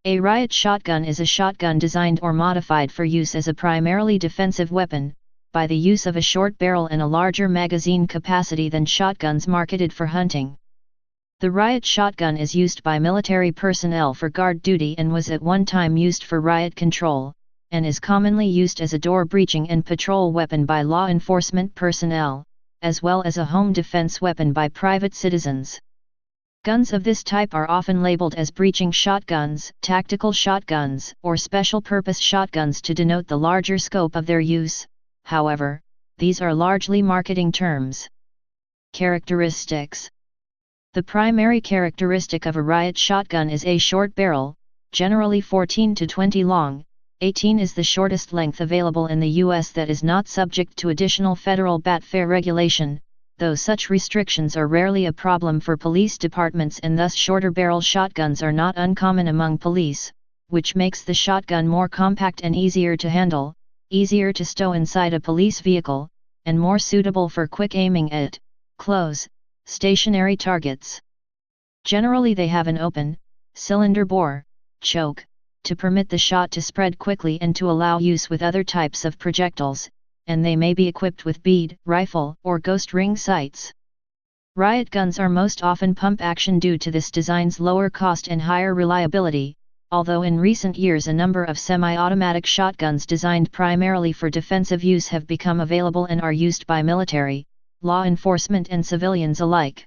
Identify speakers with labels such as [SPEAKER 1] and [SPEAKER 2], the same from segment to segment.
[SPEAKER 1] A Riot shotgun is a shotgun designed or modified for use as a primarily defensive weapon, by the use of a short barrel and a larger magazine capacity than shotguns marketed for hunting. The Riot shotgun is used by military personnel for guard duty and was at one time used for riot control, and is commonly used as a door-breaching and patrol weapon by law enforcement personnel, as well as a home defense weapon by private citizens. Guns of this type are often labeled as breaching shotguns, tactical shotguns, or special-purpose shotguns to denote the larger scope of their use. However, these are largely marketing terms. Characteristics. The primary characteristic of a Riot shotgun is a short barrel, generally 14 to 20 long. 18 is the shortest length available in the U.S. that is not subject to additional federal bat fair regulation, though such restrictions are rarely a problem for police departments, and thus shorter barrel shotguns are not uncommon among police, which makes the shotgun more compact and easier to handle, easier to stow inside a police vehicle, and more suitable for quick aiming at close, stationary targets. Generally they have an open, cylinder bore, choke, to permit the shot to spread quickly and to allow use with other types of projectiles, and they may be equipped with bead, rifle, or ghost ring sights. Riot guns are most often pump action due to this design's lower cost and higher reliability, although in recent years a number of semi-automatic shotguns designed primarily for defensive use have become available and are used by military, law enforcement and civilians alike.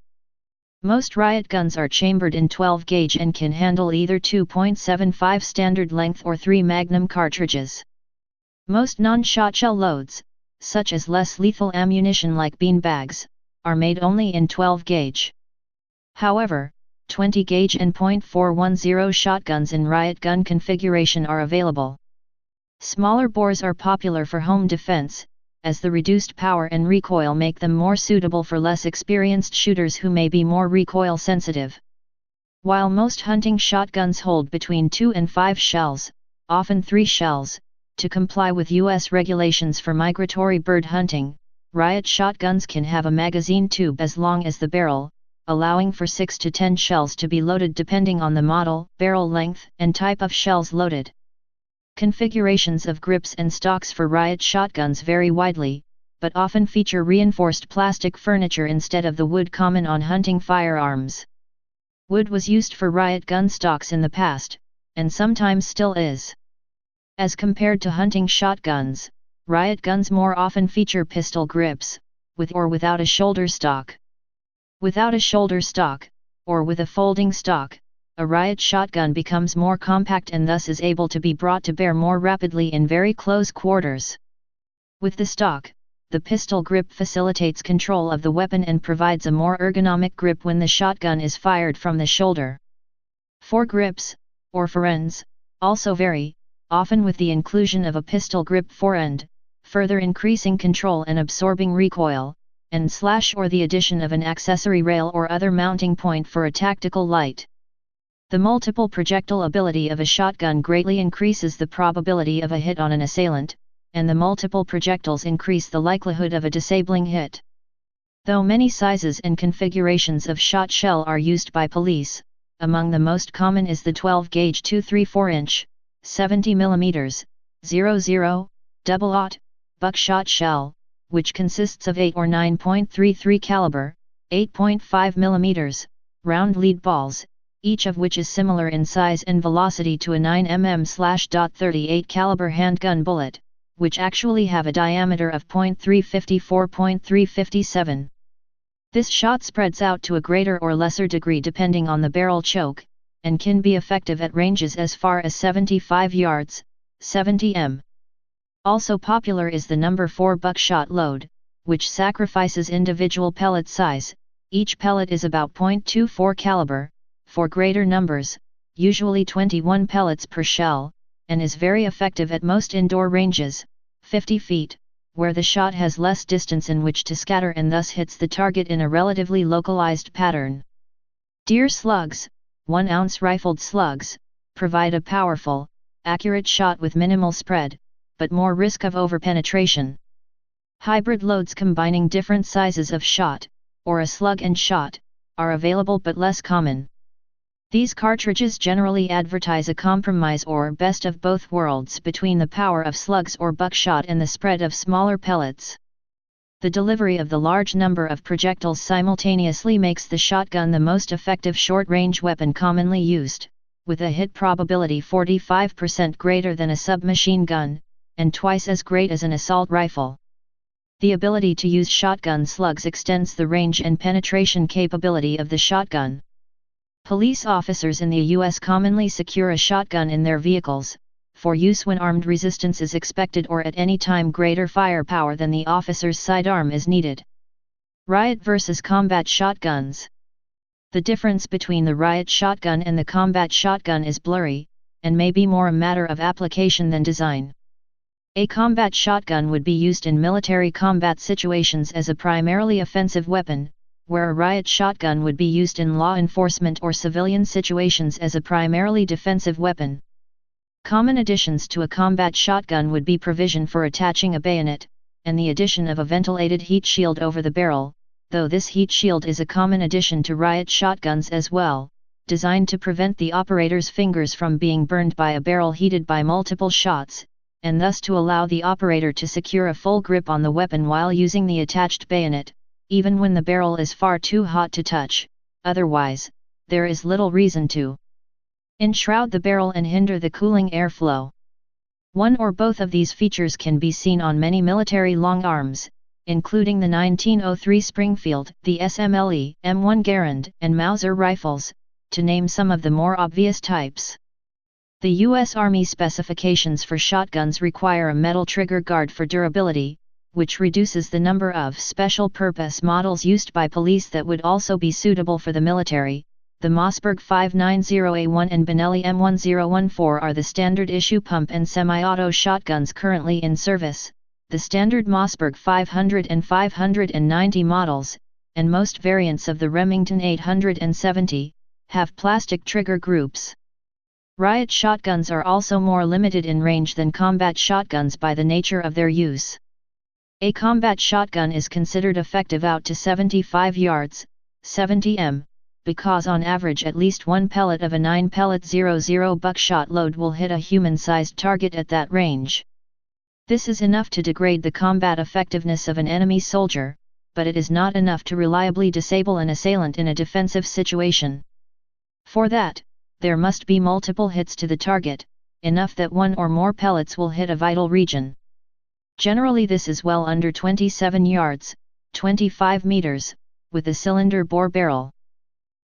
[SPEAKER 1] Most Riot guns are chambered in 12 gauge and can handle either 2.75 standard length or 3 Magnum cartridges. Most non-shot shell loads, such as less lethal ammunition like bean bags, are made only in 12 gauge. However, 20 gauge and .410 shotguns in Riot gun configuration are available. Smaller bores are popular for home defense, as the reduced power and recoil make them more suitable for less experienced shooters who may be more recoil sensitive. While most hunting shotguns hold between 2 and 5 shells, often 3 shells, to comply with U.S. regulations for migratory bird hunting, Riot shotguns can have a magazine tube as long as the barrel, allowing for 6 to 10 shells to be loaded depending on the model, barrel length, and type of shells loaded. Configurations of grips and stocks for Riot shotguns vary widely, but often feature reinforced plastic furniture instead of the wood common on hunting firearms. Wood was used for Riot gun stocks in the past, and sometimes still is. As compared to hunting shotguns, Riot guns more often feature pistol grips, with or without a shoulder stock. Without a shoulder stock, or with a folding stock, a Riot shotgun becomes more compact and thus is able to be brought to bear more rapidly in very close quarters. With the stock, the pistol grip facilitates control of the weapon and provides a more ergonomic grip when the shotgun is fired from the shoulder. Foregrips, or forends, also vary, often with the inclusion of a pistol grip forend, further increasing control and absorbing recoil, and slash or the addition of an accessory rail or other mounting point for a tactical light. The multiple projectile ability of a shotgun greatly increases the probability of a hit on an assailant, and the multiple projectiles increase the likelihood of a disabling hit. Though many sizes and configurations of shot shell are used by police, among the most common is the 12-gauge 234-inch, 70 mm, 00, double-aught, buckshot shell, which consists of 8 or 9.33 caliber, 8.5 mm, round lead balls, each of which is similar in size and velocity to a 9mm/.38 caliber handgun bullet, which actually have a diameter of .354-.357. This shot spreads out to a greater or lesser degree depending on the barrel choke, and can be effective at ranges as far as 75 yards, 70 m. Also popular is the number 4 buckshot load, which sacrifices individual pellet size. Each pellet is about .24 caliber, for greater numbers, usually 21 pellets per shell, and is very effective at most indoor ranges, 50 feet, where the shot has less distance in which to scatter and thus hits the target in a relatively localized pattern. Deer slugs, 1-ounce rifled slugs, provide a powerful, accurate shot with minimal spread, but more risk of overpenetration. Hybrid loads combining different sizes of shot, or a slug and shot, are available but less common. These cartridges generally advertise a compromise or best of both worlds between the power of slugs or buckshot and the spread of smaller pellets. The delivery of the large number of projectiles simultaneously makes the shotgun the most effective short-range weapon commonly used, with a hit probability 45% greater than a submachine gun, and twice as great as an assault rifle. The ability to use shotgun slugs extends the range and penetration capability of the shotgun. Police officers in the U.S. commonly secure a shotgun in their vehicles, for use when armed resistance is expected or at any time greater firepower than the officer's sidearm is needed. Riot versus combat shotguns. The difference between the riot shotgun and the combat shotgun is blurry, and may be more a matter of application than design. A combat shotgun would be used in military combat situations as a primarily offensive weapon, where a riot shotgun would be used in law enforcement or civilian situations as a primarily defensive weapon. Common additions to a combat shotgun would be provision for attaching a bayonet, and the addition of a ventilated heat shield over the barrel, though this heat shield is a common addition to riot shotguns as well, designed to prevent the operator's fingers from being burned by a barrel heated by multiple shots, and thus to allow the operator to secure a full grip on the weapon while using the attached bayonet, even when the barrel is far too hot to touch. Otherwise, there is little reason to enshroud the barrel and hinder the cooling airflow. One or both of these features can be seen on many military long arms, including the 1903 Springfield, the SMLE, M1 Garand, and Mauser rifles, to name some of the more obvious types. The U.S. Army specifications for shotguns require a metal trigger guard for durability, which reduces the number of special-purpose models used by police that would also be suitable for the military. The Mossberg 590A1 and Benelli M1014 are the standard-issue pump and semi-auto shotguns currently in service. The standard Mossberg 500 and 590 models, and most variants of the Remington 870, have plastic trigger groups. Riot shotguns are also more limited in range than combat shotguns by the nature of their use. A combat shotgun is considered effective out to 75 yards, 70 m, because on average at least one pellet of a 9-pellet 00 buckshot load will hit a human-sized target at that range. This is enough to degrade the combat effectiveness of an enemy soldier, but it is not enough to reliably disable an assailant in a defensive situation. For that, there must be multiple hits to the target, enough that one or more pellets will hit a vital region. Generally this is well under 27 yards, 25 meters, with a cylinder bore barrel.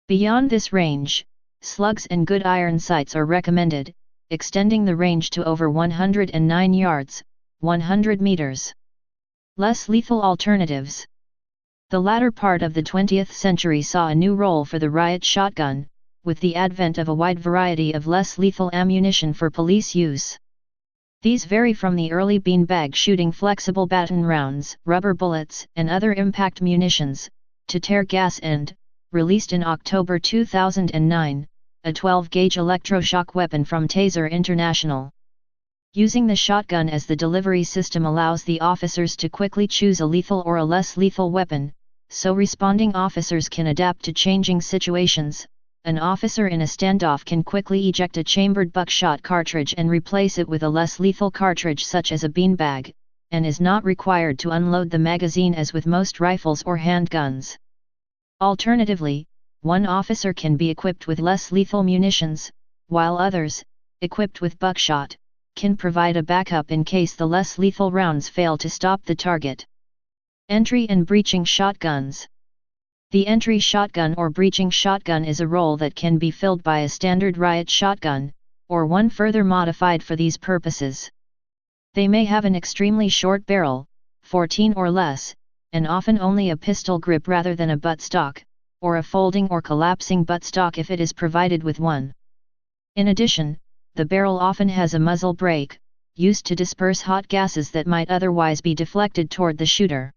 [SPEAKER 1] Beyond this range, slugs and good iron sights are recommended, extending the range to over 109 yards, 100 meters. Less lethal alternatives. The latter part of the 20th century saw a new role for the riot shotgun, with the advent of a wide variety of less lethal ammunition for police use. These vary from the early beanbag shooting flexible baton rounds, rubber bullets, and other impact munitions, to tear gas and, released in October 2009, a 12-gauge electroshock weapon from Taser International. Using the shotgun as the delivery system allows the officers to quickly choose a lethal or a less lethal weapon, so responding officers can adapt to changing situations. An officer in a standoff can quickly eject a chambered buckshot cartridge and replace it with a less lethal cartridge such as a beanbag, and is not required to unload the magazine as with most rifles or handguns. Alternatively, one officer can be equipped with less lethal munitions, while others, equipped with buckshot, can provide a backup in case the less lethal rounds fail to stop the target. Entry and breaching shotguns. The entry shotgun or breaching shotgun is a role that can be filled by a standard riot shotgun, or one further modified for these purposes. They may have an extremely short barrel, 14 or less, and often only a pistol grip rather than a buttstock, or a folding or collapsing buttstock if it is provided with one. In addition, the barrel often has a muzzle brake, used to disperse hot gases that might otherwise be deflected toward the shooter.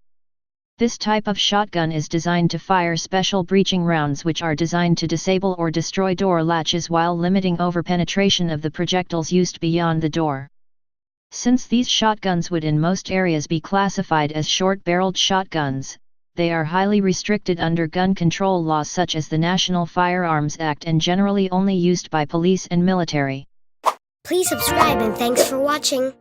[SPEAKER 1] This type of shotgun is designed to fire special breaching rounds which are designed to disable or destroy door latches while limiting overpenetration of the projectiles used beyond the door. Since these shotguns would in most areas be classified as short-barreled shotguns, they are highly restricted under gun control laws such as the National Firearms Act and generally only used by police and military.
[SPEAKER 2] Please subscribe and thanks for watching.